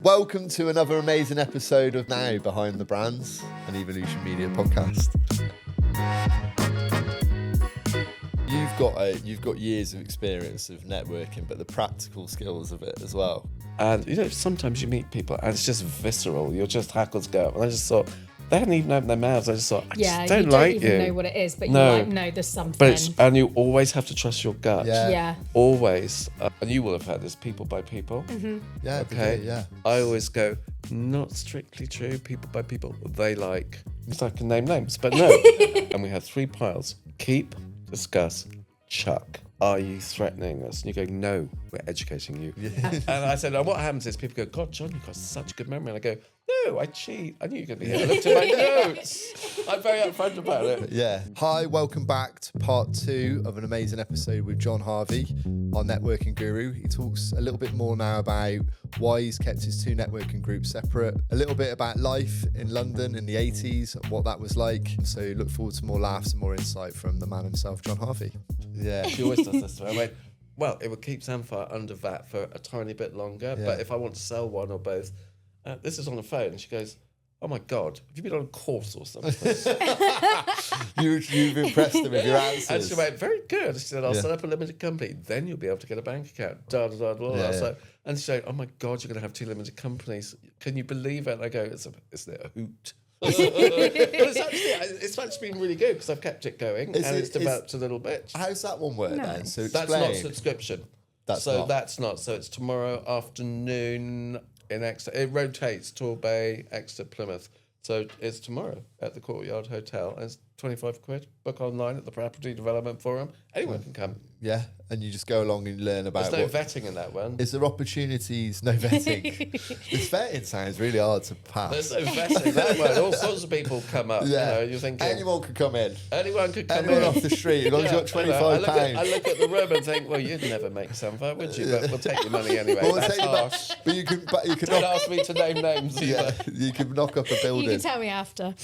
Welcome to another amazing episode of Now Behind the Brands, an Evolution Media podcast. You've got years of experience of networking, but the practical skills of it as well. And sometimes you meet people and it's just visceral. You're just hackles go up. And I just thought, they hadn't even opened their mouths. I just thought, I just don't like you. You don't even know what it is, but you're like, no, there's something. And you always have to trust your gut. Yeah. Always. And you will have heard this, people by people. Mm-hmm. Yeah, okay. Yeah. I always go, not strictly true, people by people. They like, because I can name names, but no. And we have 3 piles. Keep, discuss, chuck. Are you threatening us? And you go, no, we're educating you. Yeah. And I said, what happens is people go, God, John, you've got such a good memory. And I go, no, I cheat. I knew you were going to be here. I looked at my notes. I'm very upfront about it. Yeah. Hi, welcome back to part 2 of an amazing episode with John Harvey, our networking guru. He talks a little bit more now about why he's kept his 2 networking groups separate, a little bit about life in London in the 80s, and what that was like. So look forward to more laughs and more insight from the man himself, John Harvey. Yeah. She always does this to me. I went, well, it would keep Samphire under VAT for a tiny bit longer, but if I want to sell one or both, this is on the phone. And she goes, oh my God, have you been on a course or something? You've impressed them with your answers. And she went, very good. She said, I'll set up a limited company. Then you'll be able to get a bank account. And she said, oh my God, you're going to have 2 limited companies. Can you believe it? And I go, isn't it a hoot? But it's actually been really good because I've kept it going it's developed a little bit. How's that one work then? So that's not subscription. That's not. So it's tomorrow afternoon in Exeter. It rotates Torbay, Exeter, Plymouth. So it's tomorrow at the Courtyard Hotel. And it's 25 quid. Book online at the Property Development Forum. Anyone can come. Yeah, and you just go along and learn about. There's no vetting in that one. Is there opportunities? No vetting. This vetting sounds really hard to pass. There's no vetting in that one. All sorts of people come up. Yeah, you're thinking anyone could come in. Anyone could come anyone in off the street. As long as you've got £25. I look at the room and think, well, you'd never make Samphire, would you? But we'll take your money anyway. Well, that's harsh. But you can. Don't ask me to name names. Yeah, you can knock up a building. You can tell me after.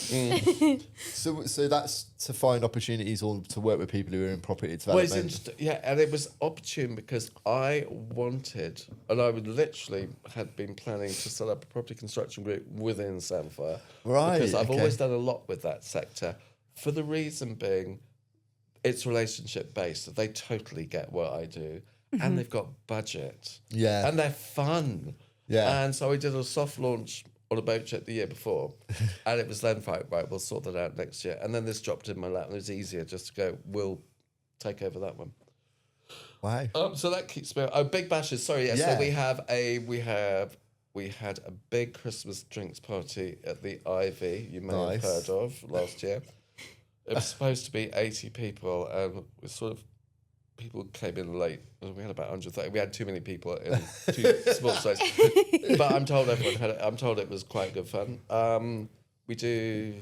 So that's to find opportunities or to work with people who are in property development. Well, it's interesting. Yeah, and it was opportune because I wanted, and I would literally had been planning to set up a property construction group within Samphire. Right. Because I've always done a lot with that sector, for the reason being, it's relationship based. They totally get what I do, and they've got budget. Yeah. And they're fun. Yeah. And so we did a soft launch on a boat trip the year before, and it was then right, we'll sort that out next year. And then this dropped in my lap, and it was easier just to go, we'll take over that one. Wow. So that keeps me. Oh, big bashes. Sorry. Yeah. So we had a big Christmas drinks party at the Ivy. You may have heard of last year. It was supposed to be 80 people, and we sort of people came in late. We had about 130. We had too many people in 2 small sizes. But I'm told everyone had it. I'm told it was quite good fun. We do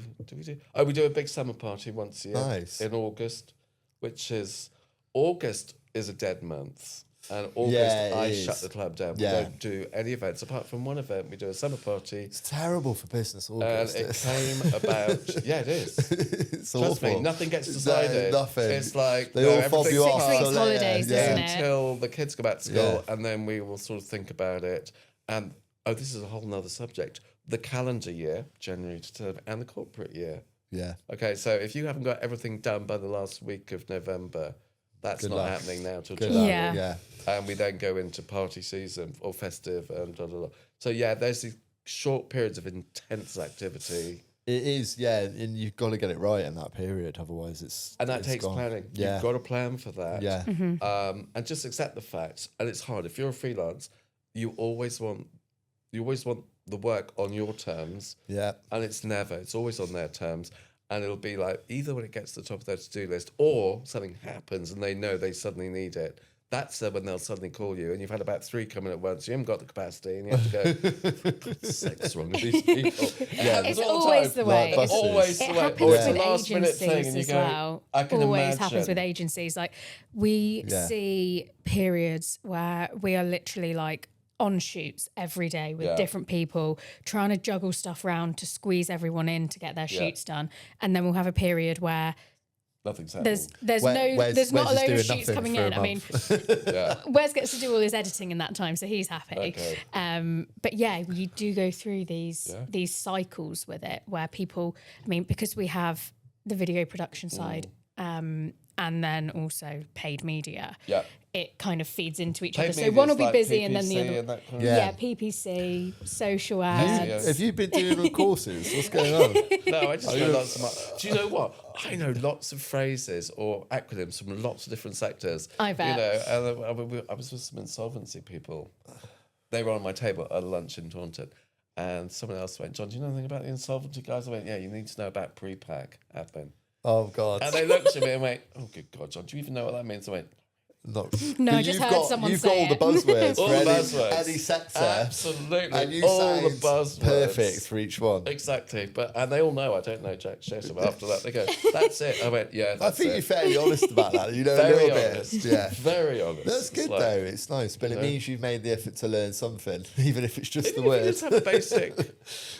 a big summer party once a year in August, which is August is a dead month. And August, I shut the club down. We don't do any events apart from one event. We do a summer party. It's terrible for business, August. And it came about... Yeah, it is. It's Trust awful. me, nothing gets decided. No, nothing. It's like... They all fob you off. 6 weeks holidays, isn't it? Until the kids go back to school, and then we will sort of think about it. And, this is a whole nother subject. The calendar year, January to December, and the corporate year. Yeah. Okay, so if you haven't got everything done by the last week of November... That's Good not luck. happening now till Good July. Yeah. And we then go into party season or festive and blah, blah, blah. So, there's these short periods of intense activity. It is, and you've got to get it right in that period, otherwise it's... And that takes gone. planning. Yeah. You've got to plan for that. Yeah. And just accept the facts. And it's hard. If you're a freelance, you always want the work on your terms. Yeah. And it's always on their terms. And it'll be like, either when it gets to the top of their to-do list or something happens and they know they suddenly need it. That's when they'll suddenly call you and you've had about 3 coming at once. You haven't got the capacity and you have to go, for God's sake, what's wrong with these people? It's always the way. It's always the it way. happens Or it's a with last-minute thing agencies and you as go, well. I can always imagine. happens with agencies. Like, we see periods where we are literally like on shoots every day with different people, trying to juggle stuff around to squeeze everyone in to get their shoots done. And then we'll have a period where Nothing's happening. There's not a load of shoots coming in. I mean, Wes gets to do all his editing in that time, so he's happy. Okay. But yeah, you do go through these cycles with it where people, I mean, because we have the video production side and then also paid media. Yeah. It kind of feeds into each other. So one will be busy PPC and then the other. PPC, social ads. Have you been doing all courses? What's going on? No, I just know lots of. Do you know what? I know lots of phrases or acronyms from lots of different sectors. I bet. You know, and I was with some insolvency people. They were on my table at lunch in Taunton. And someone else went, John, do you know anything about the insolvency guys? I went, yeah, you need to know about pre-pack admin. Oh, God. And they looked at me and went, oh, good God, John, do you even know what that means? I went, no, I just heard someone say You've got all the buzzwords all for the buzzwords. Any sector. Absolutely. And you all the buzzwords. Perfect for each one. Exactly. And they all know I don't know jack shit. But after that, they go, that's it. I went, yeah, that's I think it. you're fairly honest about that. You know, very a little honest. bit. Yeah. Very honest. That's good, though. It's nice. But it means you've made the effort to learn something, even if it's just the word. Just have basic.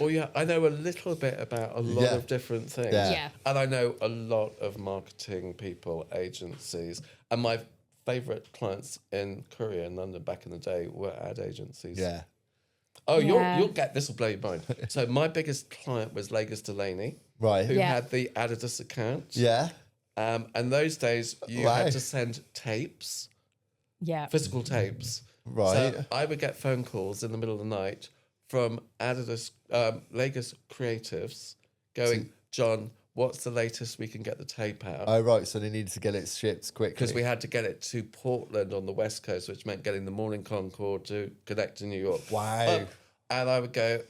I know a little bit about a lot of different things. Yeah. And I know a lot of marketing people, agencies. And my favourite clients in Korea and London back in the day were ad agencies. Yeah. Oh, you'll get this will blow your mind. So my biggest client was Lagos Delaney, right? Who had the Adidas account. Yeah. And those days you had to send tapes. Yeah. Physical tapes. Right. So I would get phone calls in the middle of the night from Adidas Lagos creatives going, John, what's the latest we can get the tape out? Oh, right. So they needed to get it shipped quickly. Because we had to get it to Portland on the West Coast, which meant getting the Morning Concord to connect to New York. Wow. And I would go,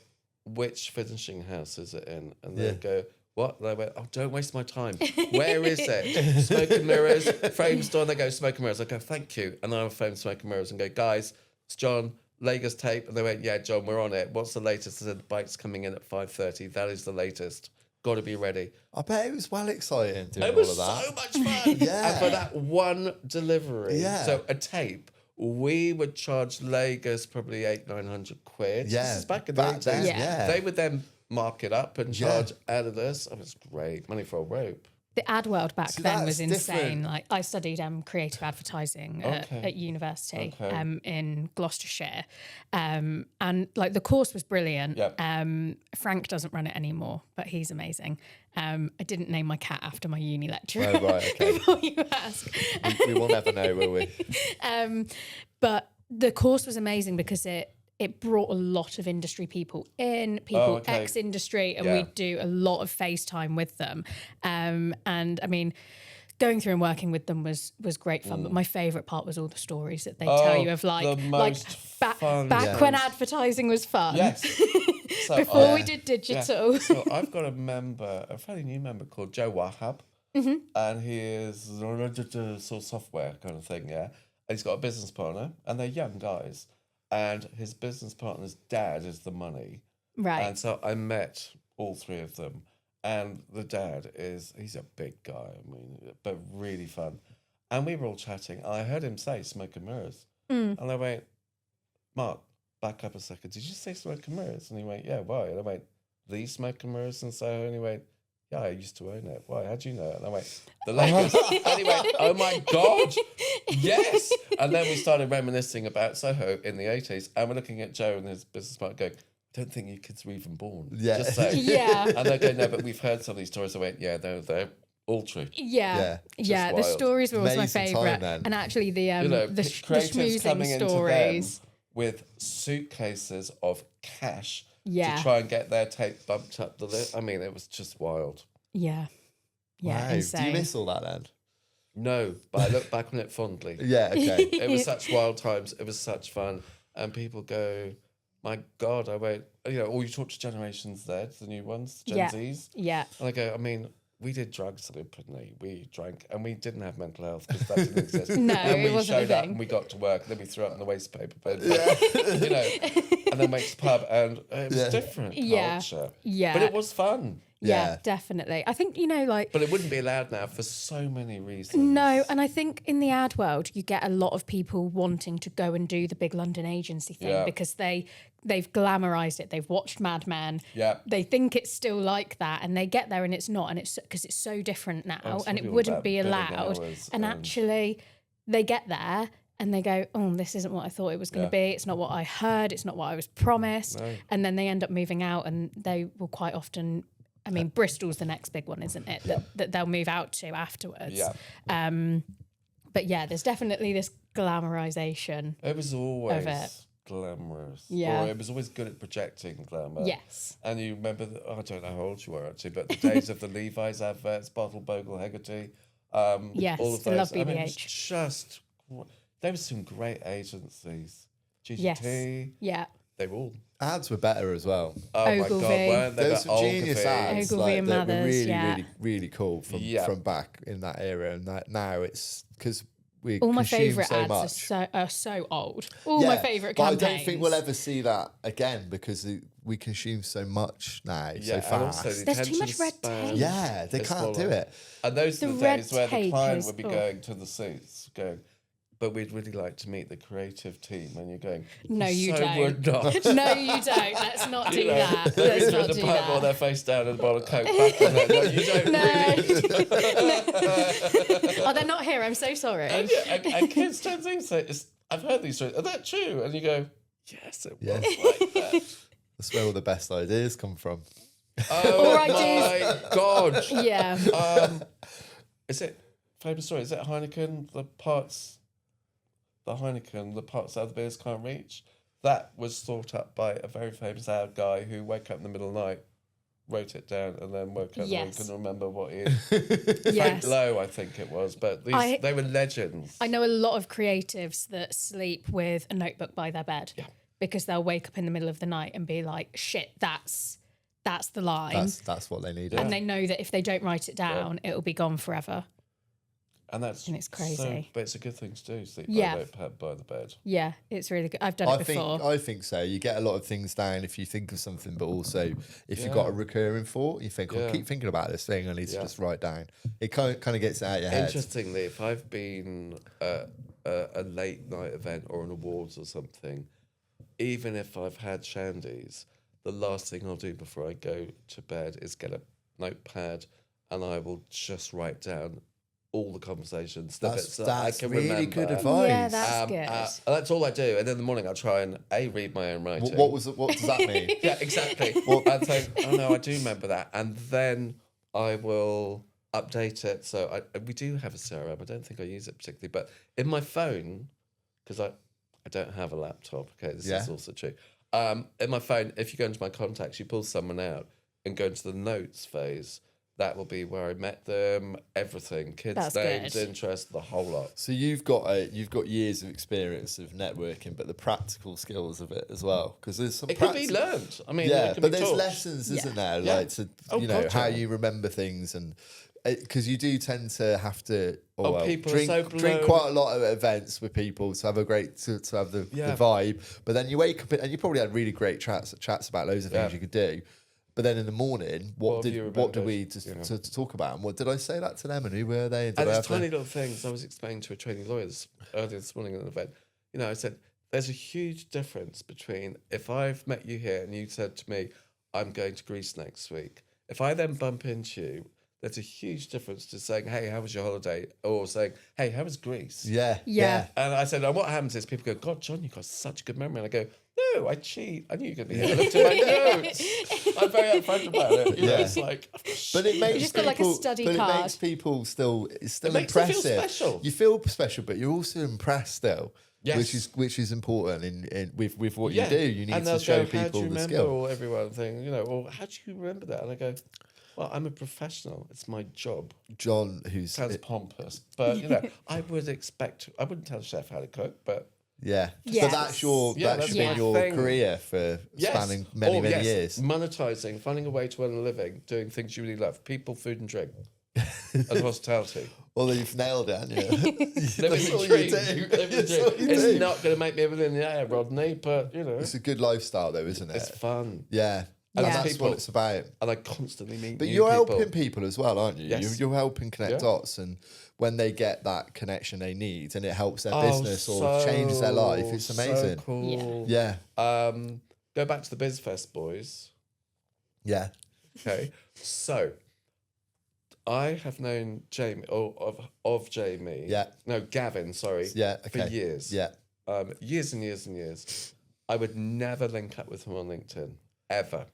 which finishing house is it in? And they'd go, what? And I went, oh, don't waste my time. Where is it? Smoke and Mirrors, Frame Store. And they go, Smoke and Mirrors. I go, thank you. And I would phone Smoke and Mirrors and go, guys, it's John, Lagos tape. And they went, yeah, John, we're on it. What's the latest? I said, the bike's coming in at 5:30. That is the latest. Got to be ready. I bet it was well exciting doing all of that. It was so much fun. Yeah. And for that one delivery, so a tape, we would charge Lagos probably 800-900 quid. Yeah. This is back in the 80s. Yeah. They would then mark it up and charge Adidas. It was great. Money for a rope. The ad world back then was insane. Different. Like I studied creative advertising at university in Gloucestershire, and like the course was brilliant. Yep. Frank doesn't run it anymore, but he's amazing. I didn't name my cat after my uni lecturer. Oh, right, okay. Before you ask, we will never know, will we? But the course was amazing because it brought a lot of industry people in, people ex-industry, and we do a lot of FaceTime with them. And I mean, going through and working with them was great fun. But my favourite part was all the stories that they tell you of back when advertising was fun. Yes. Before we did digital. Yeah. So I've got a fairly new member called Joe Wahab, and he is sort of software kind of thing, And he's got a business partner, and they're young guys. And his business partner's dad is the money. Right. And so I met all three of them. And the dad he's a big guy, I mean, but really fun. And we were all chatting. I heard him say Smoke and Mirrors. And I went, Mark, back up a second. Did you say Smoke and Mirrors? And he went, yeah, why? And I went, the Smoke and Mirrors in Soho? And he went, yeah, I used to own it. Why? How do you know it? And I went, the Lakers. And he went, oh my God, yes. And then we started reminiscing about Soho in the 80s. And we're looking at Joe and his business partner going, I don't think you kids were even born. Yeah. Just saying. Yeah. And they go, no, but we've heard some of these stories. I went, yeah, they're all true. Yeah. The stories were always my favourite. And actually the creatives coming stories. Into them with suitcases of cash to try and get their tape bumped up the list. I mean, it was just wild. Yeah. Yeah, wow. insane. Do you miss all that then? No, but I look back on it fondly. Yeah, okay. It was such wild times. It was such fun. And people go, my God, I went, or you talk to Generations Z, the new ones, Gen Zs. Yeah. And I go, I mean, we did drugs openly. We drank, and we didn't have mental health because that didn't exist. No, and it we wasn't showed up and we got to work, and then we threw it in the waste paper bin. And then went to the pub, and it was different culture. Yeah. But it was fun. Yeah, definitely. I think, But it wouldn't be allowed now for so many reasons. No, and I think in the ad world, you get a lot of people wanting to go and do the big London agency thing because they've glamorized it. They've watched Mad Men. Yeah. They think it's still like that, and they get there and it's not, and it's because it's so different now, and it all wouldn't about be billing allowed. hours And actually, they get there and they go, oh, this isn't what I thought it was going to be. It's not what I heard. It's not what I was promised. No. And then they end up moving out, and they will quite often... I mean, Bristol's the next big one, isn't it? That they'll move out to afterwards. Yeah. But yeah, there's definitely this glamorization. It was always glamorous. Yeah. Or it was always good at projecting glamour. Yes. And you remember, I don't know how old you were actually, but the days of the Levi's adverts, Bottle, Bogle, Hegarty. Yes, all of I those. love BBH. I mean, it was just, there were some great agencies. GGT. Yes. Yeah. They were all. Ads were better as well. Oh Ogilvy. my God, weren't they? There were some genius ads. Ogilvy and that Mathers, were really, yeah. really, really cool from back in that era. And now it's because we all my consume favourite so ads much. are so old. All my favourite campaigns. But I don't think we'll ever see that again because we consume so much now, so fast. There's too much red tape. Yeah, they can't do it. And those are the red days where the tape client would be going to the suits, going, but we'd really like to meet the creative team. And you're going, no, you don't. Would not. No, you don't. Let's not do that. They're Let's either not in the do pub that. or their face down and a bottle of Coke back on there. No, you don't really. Oh, they're not here. I'm so sorry. And kids don't think so. I've heard these stories. Are that true? And you go, yes, it was like that. That's where all the best ideas come from. Oh, my God. Yeah. Is it, famous story, is it Heineken, the parts other beers can't reach? That was thought up by a very famous ad guy who woke up in the middle of the night, wrote it down, and then woke up and couldn't remember what he Frank Lowe, I think it was. But they were legends. I know a lot of creatives that sleep with a notebook by their bed because they'll wake up in the middle of the night and be like, shit, that's the line. That's what they need. And they know that if they don't write it down, it'll be gone forever. And it's crazy. But it's a good thing to do, sleep by the bed. Yeah, it's really good. I've done it before. I think so. You get a lot of things down if you think of something, but also if you've got a recurring thought, you think, I keep thinking about this thing, I need to just write down. It kind of gets it out of your head. Interestingly, if I've been at a late night event or an awards or something, even if I've had shandies, the last thing I'll do before I go to bed is get a notepad and I will just write down all the conversations. That's I can really remember. good advice. Yeah, that's good. That's all I do. And in the morning, I'll try and read my own writing. What does that mean? Yeah, exactly. I'd think, oh no, I do remember that. And then I will update it. So we do have a CRM. I don't think I use it particularly. But in my phone, because I don't have a laptop, okay, this is also true. In my phone, if you go into my contacts, you pull someone out and go into the notes phase. That will be where I met them, everything, kids' names, interests, the whole lot. So you've got years of experience of networking, but the practical skills of it as well, because there's some. It can be learned. I mean, but there's lessons, isn't there? Yeah. Like how you remember things, and because you do tend to have to drink quite a lot of events with people to have a great to have the vibe. But then you wake up and you probably had really great chats about loads of things you could do. But then in the morning, what did we to talk about? And what did I say that to them? And who were they? And there's tiny little things. I was explaining to a trainee lawyer earlier this morning at an event. I said, there's a huge difference between if I've met you here and you said to me, I'm going to Greece next week. If I then bump into you, there's a huge difference to saying, hey, how was your holiday? Or saying, hey, how was Greece? Yeah. And I said, and what happens is people go, God, John, you've got such a good memory. And I go, no, I cheat. I knew you were going to be here. I looked at my notes. I'm very upfront about it. It's like, but it makes just got like a study card. It makes people still impressive. You feel special. You feel special, but you're also impressed still. Yes. Which is important with what you do. You need to show people the skill. Or everyone thing, or how do you remember that? And I go, well, I'm a professional. It's my job. John, sounds pompous, but I wouldn't tell a chef how to cook, but. Yeah, but that's been your career for spanning many years. Monetising, finding a way to earn a living, doing things you really love, people, food and drink, and hospitality. Well, you've nailed it, haven't you? Living the dream. It's not going to make me a millionaire, Rodney, but It's a good lifestyle though, isn't it? It's fun. Yeah. And that's what it's about. And I constantly meet But new you're people. helping people as well, aren't you? Yes. You're helping connect dots, and when they get that connection they need and it helps their business or changes their life, it's amazing. So cool. Yeah. Go back to the BizFest boys. Yeah. Okay. So I have known Jamie, of Jamie. Yeah. No, Gavin, sorry. Yeah. Okay. For years. Yeah. Years and years and years. I would never link up with him on LinkedIn. Ever.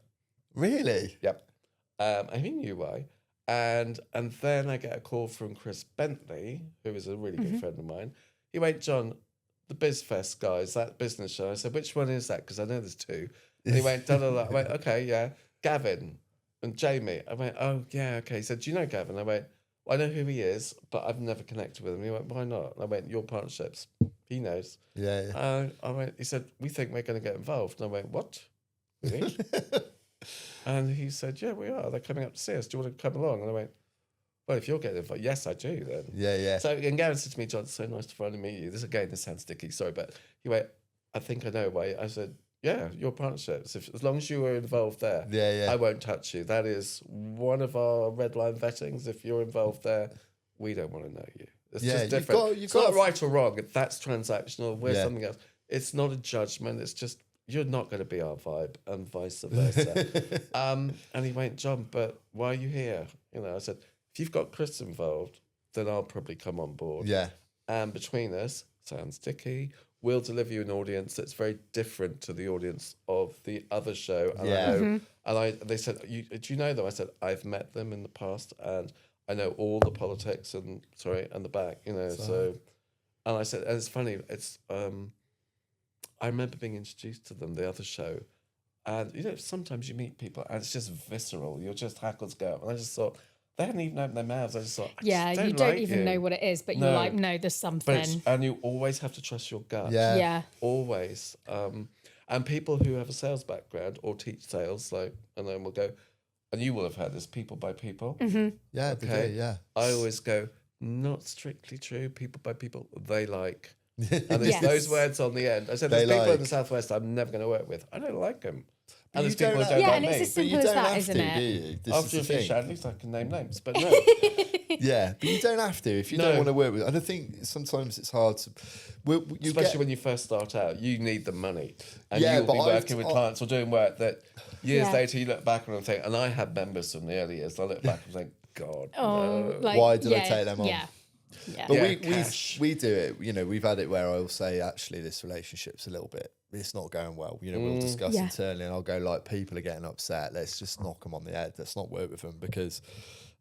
Really? Yep. And he knew why. And then I get a call from Chris Bentley, who is a really good friend of mine. He went, John, the BizFest guys, that business show. I said, which one is that? Because I know there's two. And he went, da da da. I went, okay, yeah. Gavin and Jamie. I went, oh, yeah, okay. He said, do you know Gavin? I went, well, I know who he is, but I've never connected with him. He went, why not? And I went, your partnerships. He knows. Yeah. I went, he said, we think we're going to get involved. And I went, what? Really? And he said, yeah, we are. They're coming up to see us. Do you want to come along? And I went, well, if you're getting involved, yes, I do then. Yeah. So, and Gavin said to me, John, it's so nice to finally meet you. This sounds sticky, sorry, but he went, I think I know why. I said, yeah, your partnerships. As long as you were involved there, I won't touch you. That is one of our red line vettings. If you're involved there, we don't want to know you. It's just different. It's not right or wrong. That's transactional. We're something else. It's not a judgment. It's just, you're not going to be our vibe, and vice versa. And he went, John, but why are you here? I said, if you've got Chris involved, then I'll probably come on board. Yeah. And between us, sounds sticky, we'll deliver you an audience that's very different to the audience of the other show. And they said, do you know them? I said, I've met them in the past, and I know all the politics and the back, so. And I said, and it's funny, I remember being introduced to them, the other show, and sometimes you meet people and it's just visceral. You're just hackles go up, and I just thought they hadn't even opened their mouths. I just thought, you don't even know what it is, but you're like, no, there's something. And you always have to trust your gut. Yeah. Always. And people who have a sales background or teach sales, and then we'll go, and you will have heard this, people by people. Mm-hmm. Yeah. Okay. Yeah. I always go, not strictly true. People by people, they like. And there's those words on the end. I said, there's people in the Southwest I'm never going to work with. I don't like them. And there's people who don't like and it's as simple as that, isn't it? After a fish, at least I can name names, but no. Yeah, but you don't have to if you don't want to work with. And I think sometimes it's hard to, especially when you first start out. You need the money, and you'll be working with clients or doing work that years later you look back on and think. And I had members from the early years. I look back and think, God, no. Why did I take them on? Yeah. But we do it. We've had it where I'll say, actually, this relationship's a little bit, it's not going well. We'll discuss internally, and I'll go, like, people are getting upset. Let's just knock them on the head. Let's not work with them, because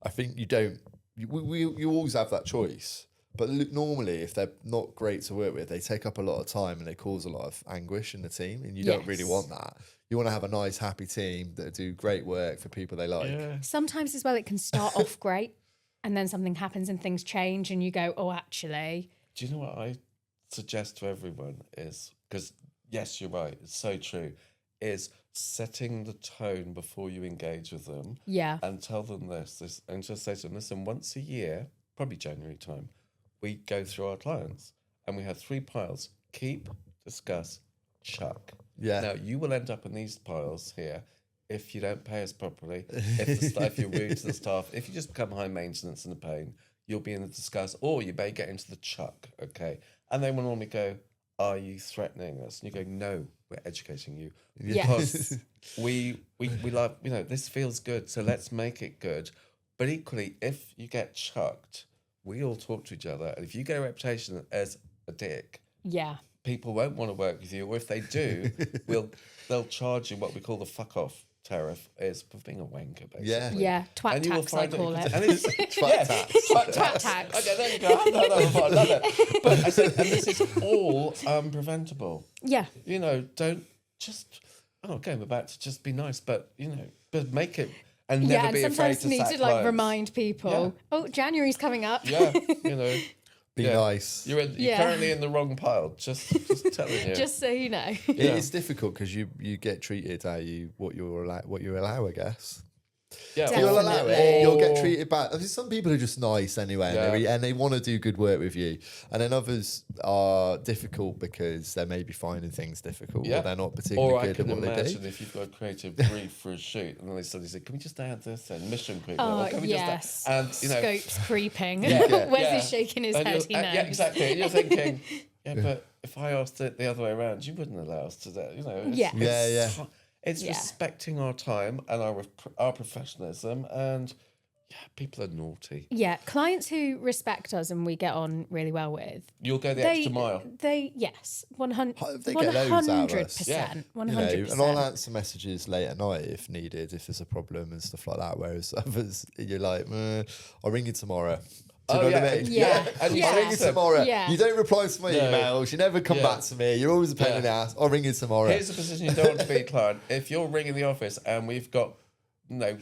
I think you always have that choice. But normally, if they're not great to work with, they take up a lot of time and they cause a lot of anguish in the team, and you don't really want that. You want to have a nice, happy team that do great work for people they like. Yeah. Sometimes as well, it can start off great, and then something happens and things change, and you go, oh, actually. Do you know what I suggest to everyone is, because yes, you're right, it's so true, is setting the tone before you engage with them. Yeah. And tell them this, and just say to them, listen, once a year, probably January time, we go through our clients, and we have 3 piles: keep, discuss, chuck. Yeah. Now, you will end up in these piles here if you don't pay us properly, if you're rude to the staff, if you just become high maintenance and a pain, you'll be in the discuss, or you may get into the chuck, okay? And they will normally go, are you threatening us? And you go, no, we're educating you. Because we love, this feels good, so let's make it good. But equally, if you get chucked, we all talk to each other, and if you get a reputation as a dick, people won't want to work with you, or if they do, they'll charge you what we call the fuck off tariff, is for being a wanker, basically. Yeah, twat tax, I call it. And it's twat tax. Okay, there you go. I love it. But I said, and this is all preventable. Yeah. Don't just, going about to just be nice, but, but make it, and never be afraid to sack sometimes you need to clients. remind people, January's coming up. Yeah, Be nice. You're currently in the wrong pile. Just telling you. Just so you know. It is difficult because you get treated what you allow, I guess. Yeah, if you'll allow it, you'll get treated back. I mean, some people are just nice anyway, and they want to do good work with you. And then others are difficult because they may be finding things difficult, or they're not particularly good at what they do. Or I can imagine if you've got a creative brief for a shoot, and then they suddenly say, "Can we just add this in mission creep?" Can we just add, and scopes creeping. Wesley's shaking his head. He knows. Yeah, exactly. You're thinking, but if I asked it the other way around, you wouldn't allow us to do it. It's respecting our time and our professionalism, and people are naughty. Yeah, clients who respect us and we get on really well with. You'll go the extra mile. 100%. They get loads out of us. 100%. And I'll answer messages late at night if needed, if there's a problem and stuff like that. Whereas others, you're like, I'll ring you tomorrow. Do you know what I mean? Yeah. And I'll ring you tomorrow. Yeah. You don't reply to my emails. You never come back to me. You're always a pain in the ass. I'll ring you tomorrow. Here's the position you don't want to be, client. If you're ringing the office and we've got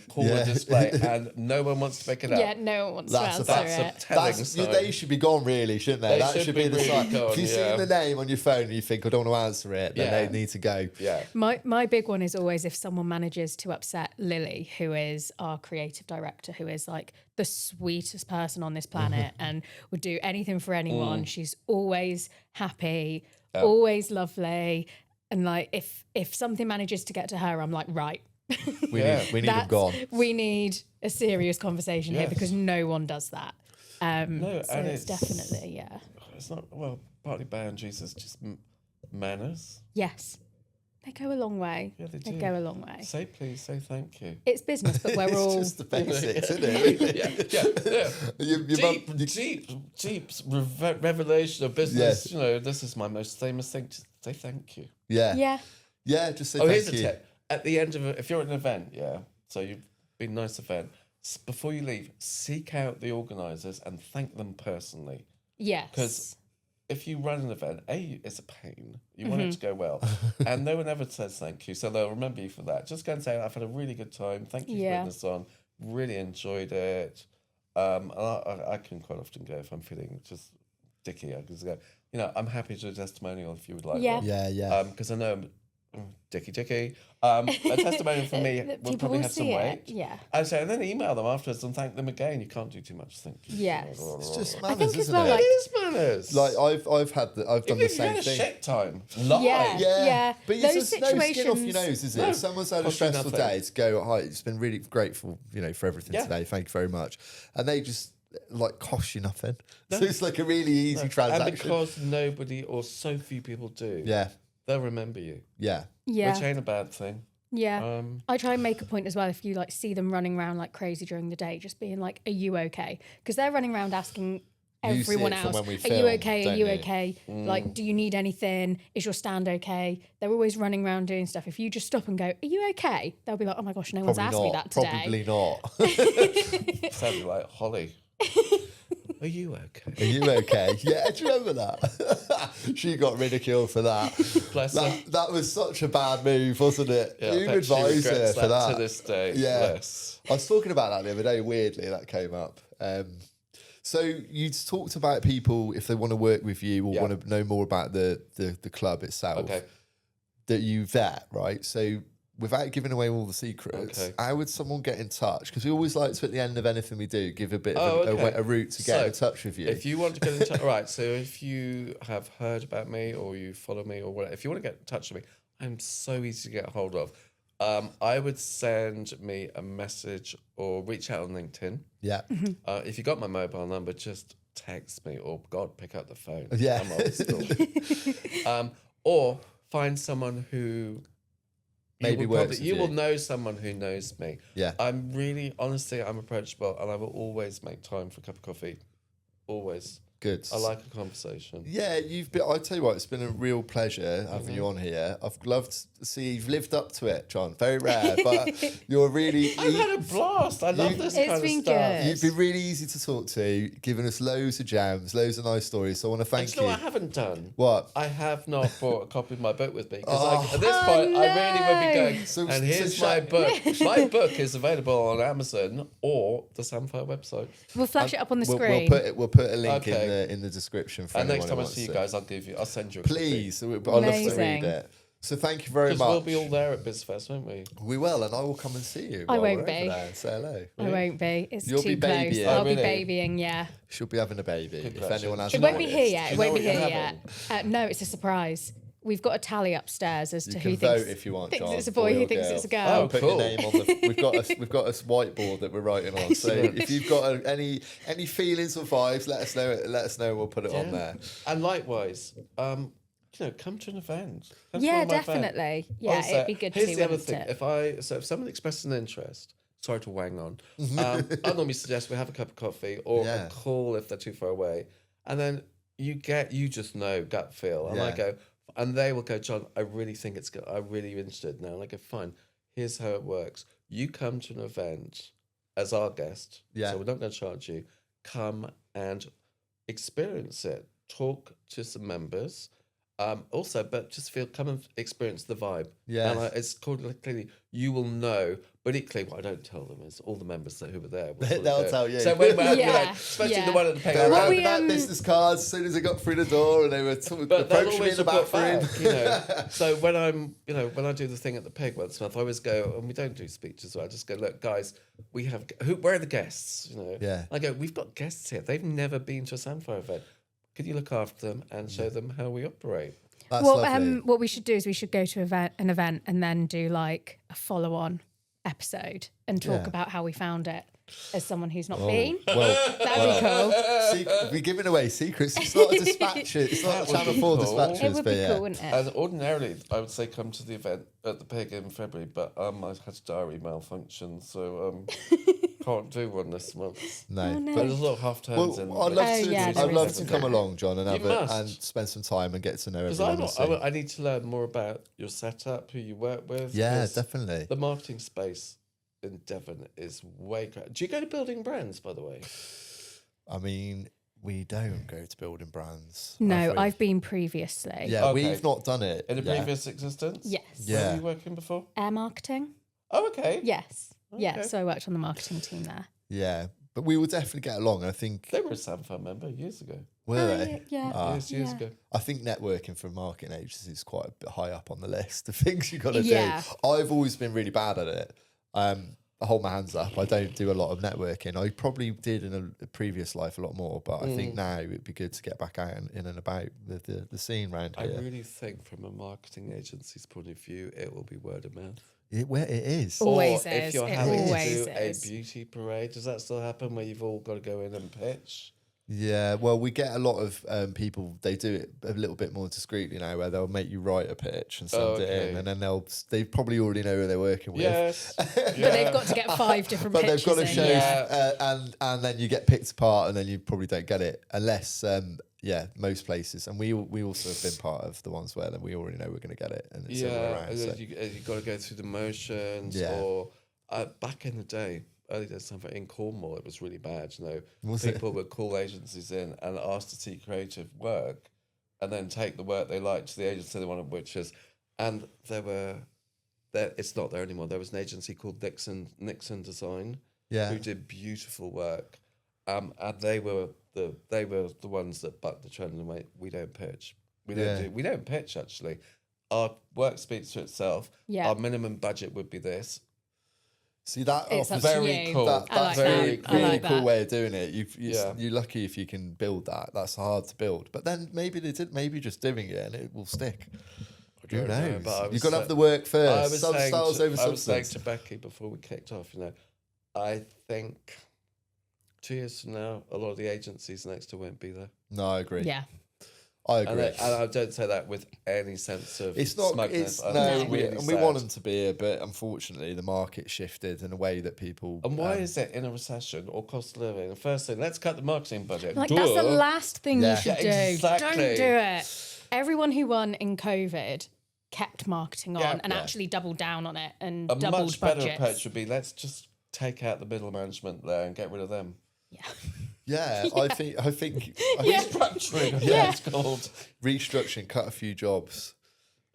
caller display and no one wants to pick it up. Yeah, no one wants to answer it. That's they should be gone, really, shouldn't they? That should be the sign. Gone, if you see the name on your phone and you think, I don't want to answer it, then they need to go. Yeah. My big one is always if someone manages to upset Lily, who is our creative director, who is like the sweetest person on this planet and would do anything for anyone. She's always happy, always lovely. And like if something manages to get to her, I'm like, right. We need them gone. We need a serious conversation here because no one does that. It's definitely, It's not, partly boundaries, it's just manners. Yes. They go a long way. Yeah, they go a long way. Say please, say thank you. It's business, but we're all... It's just the basics, isn't it? Deep revelation of business. Yes. This is my most famous thing. Just say thank you. Yeah, just say thank you. Here's a tip. At the end of if you're at an event, so you've been a nice event, before you leave, seek out the organisers and thank them personally. Yes. Because if you run an event, it's a pain. You want it to go well. And no one ever says thank you, so they'll remember you for that. Just go and say, I've had a really good time. Thank you for putting this on. Really enjoyed it. I can quite often go if I'm feeling just dicky. I can just go, I'm happy to do a testimonial if you would like one. Yeah. Because I know dicky. A testimonial from me will probably have some weight. And then email them afterwards and thank them again. You can't do too much thinking. Yes. It's just I manners, think isn't well, it? It is manners. Like I've done the same thing. thing. Shit time. Lie. Yeah. But those it's no skin off your nose, is it? No. If someone's had a stressful day, to go, hi, it's been really grateful, for everything today. Thank you very much. And they just cost you nothing. No. So it's like a really easy transaction. And because nobody or so few people do, they'll remember you. Yeah. Which ain't a bad thing. Yeah. I try and make a point as well if you see them running around like crazy during the day, just being like, are you okay? Because they're running around asking everyone else, are you okay? Are you okay? Like, do you need anything? Is your stand okay? They're always running around doing stuff. If you just stop and go, are you okay? They'll be like, oh my gosh, no one's asked me that today. Probably not. Sounded like Holly. Are you okay? Are you okay? Yeah, do you remember that? She got ridiculed for that. Bless her. That was such a bad move, wasn't it? Yeah, you advised her for that. To this day. Yeah. Bless. I was talking about that the other day, weirdly, that came up. So you talked about people, if they want to work with you or want to know more about the club itself, that you vet, right? So without giving away all the secrets, how would someone get in touch? Because we always like to, at the end of anything we do, give a bit of a route to get in touch with you. If you want to get in touch, right, so if you have heard about me or you follow me or whatever, if you want to get in touch with me, I'm so easy to get a hold of. I would send me a message or reach out on LinkedIn. Yeah. If you got my mobile number, just text me or, God, pick up the phone. Yeah. I'm old school. Or find someone who... You will know someone who knows me. Yeah. I'm really, honestly, I'm approachable and I will always make time for a cup of coffee. Always. Good. I like a conversation. Yeah, I'll tell you what, it's been a real pleasure having you on here. I've loved to see you've lived up to it, John. Very rare, but you're really... I've had a blast. I love this kind of stuff. Good. You've been really easy to talk to, giving us loads of jams, loads of nice stories. So I want to thank you. You know what I haven't done? What? I have not brought a copy of my book with me. Because at this point, I really would be going, here's my book. My book is available on Amazon or the Samfire website. We'll flash it up on the screen. We'll put a link in the description for and anyone next time I who see you wants guys, I'll send you a Please, copy. I'd love to read it. So thank you very much. Because we'll be all there at BizFest, won't we? We will, and I will come and see you. I won't be. Say hello. I won't be. It's You'll too be close. babying. I'll be babying, yeah. She'll be having a baby. If anyone has It won't be here yet. It won't be here yet. No, it's a surprise. We've got a tally upstairs as to who thinks, vote if you want, John, it's a boy, who thinks it's a girl. Oh, put cool. your name on the. We've got a whiteboard that we're writing on. So if you've got any feelings or vibes, let us know. Let us know. We'll put it on there. And likewise, come to an event. Yeah, definitely. Yeah, also, it'd be good to. Here's the other thing: if someone expresses an interest, sorry to wang on, I normally suggest we have a cup of coffee or a call if they're too far away, and then you just know gut feel, and I go. And they will go, John, I really think it's good. I'm really interested now. And I go, fine, here's how it works. You come to an event as our guest. Yeah. So we're not going to charge you. Come and experience it. Talk to some members. Also, but just come and experience the vibe. Yeah. And it's called clearly, you will know. But equally, what I don't tell them is all the members who were there. They'll tell you. So when we're especially the one at the pay. They're handing out business cards as soon as I got through the door, and they were approaching me in the bathroom. So when I do the thing at the pig once a month, I always go, and we don't do speeches. So I just go, look, guys, where are the guests? Yeah. I go, we've got guests here. They've never been to a Sandfire event. Could you look after them and show them how we operate? That's lovely. What we should do is we should go to an event and then do like a follow-on episode and talk about how we found it as someone who's not been. Well, that'd be cool. We're giving away secrets. It's not a dispatches. It's not a Channel 4 dispatches. It would be cool, wouldn't it? And ordinarily, I would say come to the event at the pig in February, but I had a diary malfunction, so can't do one this month. No. But there's a lot of half turns in. I'd love to come along, John, and spend some time and get to know everyone. I need to learn more about your setup, who you work with. Yeah, definitely. The marketing space in Devon is way great. Do you go to building brands, by the way? I mean, we don't go to building brands. No, I've been previously. Yeah, we've not done it in a previous existence. Yes. Where were you working before? Air marketing. Oh, okay. Yes. Okay. Yeah, so I worked on the marketing team there. Yeah, but we will definitely get along. I think they were a Samfund member years ago. Were they? Yeah. Years ago. I think networking for marketing agencies is quite a bit high up on the list of things you've got to do. I've always been really bad at it. I hold my hands up. I don't do a lot of networking. I probably did in a previous life a lot more, but I think now it'd be good to get back out in and about the scene around here. I really think from a marketing agency's point of view, it will be word of mouth. It is. Always or is. If you're having to do a beauty parade, does that still happen where you've all got to go in and pitch? Yeah, well, we get a lot of people. They do it a little bit more discreetly now, where they'll make you write a pitch and send it in, and then they probably already know who they're working with. Yes, but they've got to get 5 different. But pitches they've got to show, and then you get picked apart, and then you probably don't get it unless, most places, and we also have been part of the ones where we already know we're going to get it, and it's around, so. You've got to go through the motions, or back in the day. Early days something in Cornwall, it was really bad. People would call agencies in and ask to see creative work, and then take the work they liked to the agency they wanted, and it's not there anymore. There was an agency called Nixon Design, who did beautiful work, and they were the ones that bucked the trend and went, we don't pitch, we don't pitch actually. Our work speaks for itself. Our minimum budget would be this. See, that it's very cool. That's very really cool way of doing it. You're lucky if you can build that. That's hard to build. But then maybe just doing it and it will stick. Who knows? You've got to have the work first. Some styles over substance. I was saying to Becky before we kicked off, I think 2 years from now, a lot of the agencies next to won't be there. No, I agree. Yeah. I agree. And I don't say that with any sense of smugness. We want them to be here, but unfortunately the market shifted in a way that people... And why is it in a recession or cost of living? The first thing, let's cut the marketing budget. That's the last thing you should do. Exactly. Don't do it. Everyone who won in COVID kept marketing on and actually doubled down on it and doubled budgets. A much better approach would be, let's just take out the middle management there and get rid of them. Yeah. Yeah, I think restructuring. It's called restructuring. Cut a few jobs.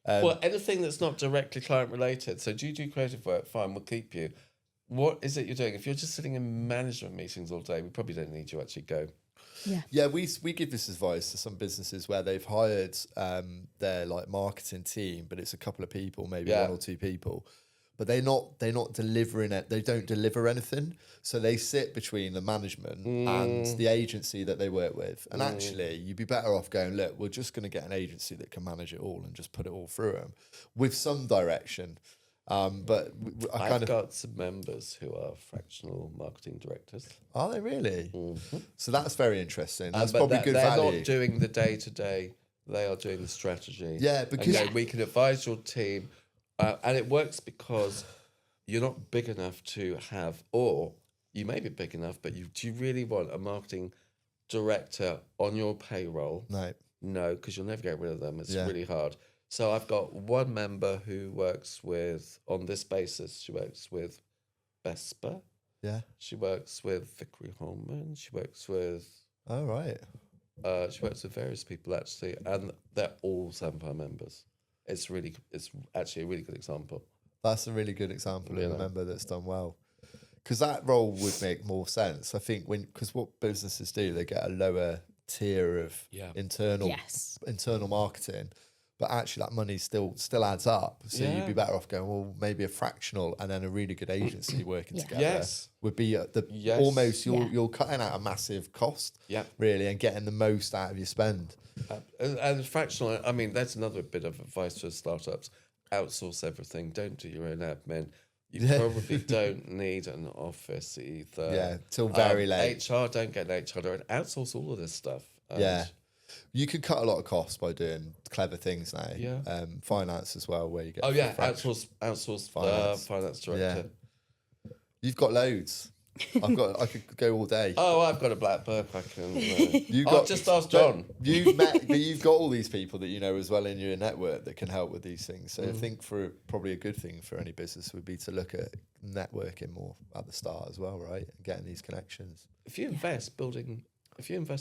Well, anything that's not directly client related. So, do you do creative work? Fine, we'll keep you. What is it you're doing? If you're just sitting in management meetings all day, we probably don't need you to actually go. Yeah, we give this advice to some businesses where they've hired their like marketing team, but it's a couple of people, maybe one or two people, but they're not delivering it. They don't deliver anything, so they sit between the management and the agency that they work with. And actually, you'd be better off going, look, we're just going to get an agency that can manage it all and just put it all through them with some direction. But I've got some members who are fractional marketing directors. Are they really? Mm-hmm. So that's very interesting. That's but probably good value. They're not doing the day-to-day. They are doing the strategy. Yeah, because we can advise your team. And it works because you're not big enough to have, or you may be big enough, but do you really want a marketing director on your payroll? No, because you'll never get rid of them. It's really hard. So I've got one member who works with, on this basis, she works with Vespa. Yeah. She works with Vickery Holman. She works with... Oh, right. She works with various people, actually, and they're all Sampa members. It's actually a really good example. That's a really good example of a member that's done well. Because that role would make more sense, I think, because what businesses do, they get a lower tier of internal marketing, but actually that money still adds up. So you'd be better off going, well, maybe a fractional and then a really good agency working together would be almost you're cutting out a massive cost, really, and getting the most out of your spend. And fractional, I mean, that's another bit of advice for startups. Outsource everything. Don't do your own admin. You probably don't need an office either. Yeah, till very late. HR, don't get an HR director. Outsource all of this stuff. You could cut a lot of costs by doing clever things now. Yeah. Finance as well, where you get... outsource finance director. Yeah. You've got loads. I could go all day. Oh, I've got a black book. I can. Just ask John. You've got all these people that you know as well in your network that can help with these things. So I think probably a good thing for any business would be to look at networking more at the start as well, right? And getting these connections. If you invest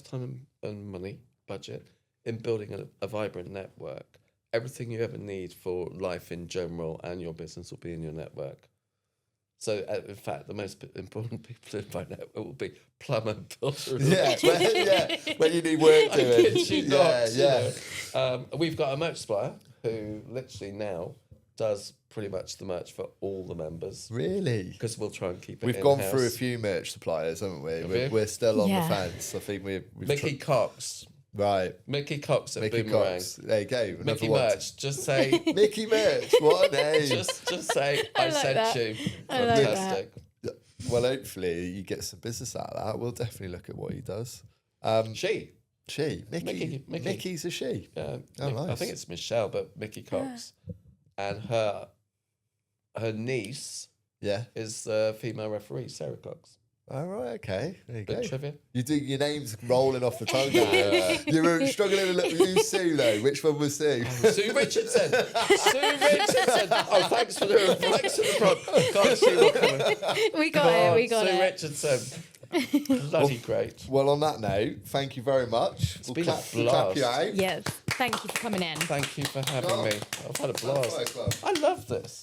time and money, budget in building a vibrant network, everything you ever need for life in general and your business will be in your network. So, in fact, the most important people in my network will be plumber, builder. When you need work doing. You know. We've got a merch supplier who literally now does pretty much the merch for all the members. Really? Because we'll try and keep it We've gone through a few merch suppliers, haven't we? We're still on the fence. I think we've Mickey Cox. Right. Mickey Cox at Mickey Boomerang. Cox. There you go. Mickey Merch. Just say... Mickey Merch. What a name. Just say, I like sent that. you. Fantastic. Like well, hopefully you get some business out of that. We'll definitely look at what he does. She. Mickey. Mickey's a she. Yeah. Nice. I think it's Michelle, but Mickey Cox. And her niece is the female referee, Sarah Cox. All right, okay. There you go. Trivia. Your name's rolling off the tongue now. You're struggling a little. Who's Sue, though? Which one was Sue? Sue Richardson. Sue Richardson. Oh, thanks for the prod. Can't see what coming. We got it. Sue Richardson. Bloody great. Well, on that note, thank you very much. It's been a blast. Clap you out. Yes. Thank you for coming in. Thank you for having me. I've had a blast. I love this.